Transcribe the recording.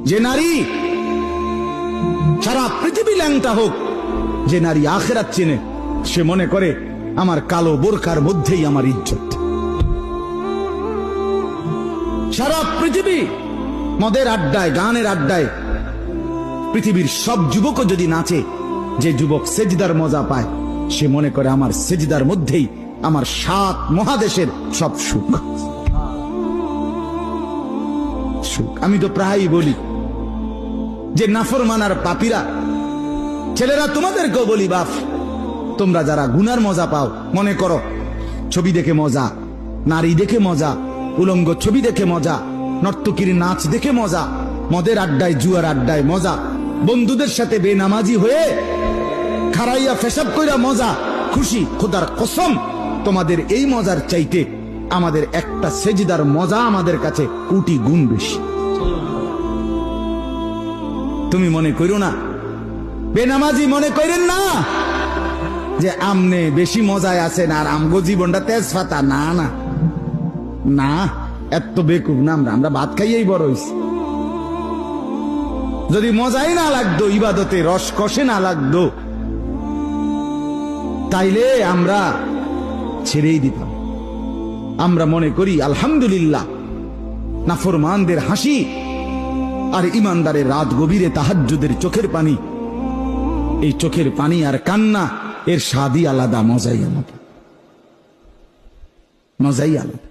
যে নারী সারা পৃথিবী ল্যাংটা হোক, যে নারী আখিরাত চেনে, সে মনে করে আমার কালো বোরকার মধ্যেই আমার ইজ্জত। সারা পৃথিবী মদের আড্ডায়, গানের আড্ডায় পৃথিবীর সব যুবকও যদি নাচে, যে যুবক সেজদার মজা পায়, সে মনে করে আমার সেজদার মধ্যেই আমার 7 মহাদেশের সব সুখ। আমি তো প্রায়ই বলি যে নাফরমান আর পাপীরা, ছেলেরা তোমাদেরকেও বলি, বাপ তোমরা যারা গুনার মজা পাও, মনে করো ছবি দেখে মজা, নারী দেখে মজা, উলঙ্গ ছবি দেখে মজা, নর্তকীর নাচ দেখে মজা, মদের আড্ডায় জুয়ার আড্ডায় মজা, বন্ধুদের সাথে বেনামাজি হয়ে খারাইয়া পেশাব কইরা মজা, খুশি। খোদার কসম, তোমাদের এই মজার চাইতে আমাদের একটা সেজদার মজা আমাদের কাছে কোটি গুণ বেশি। তুমি মনে করো না, বেনামাজি মনে করেন না যে আমনে বেশি মজায় আছেন আর আমগো জীবনটা তেজপাতা। না না না, এত বেকুব না আমরা ভাত খাইয়েই বড় হইছি। যদি মজাই না লাগতো, ইবাদতে রস কষে না লাগতো, তাইলে আমরা ছেড়েই দিতাম। আমরা মনে করি আলহামদুলিল্লাহ, নাফরমানদের হাসি আর ইমানদারের রাত গভীরে তাহাজ্জুদের চোখের পানি, এই চোখের পানি আর কান্না, এর স্বাদই আলাদা, মজাই আলাদা, মজাই আলাদা।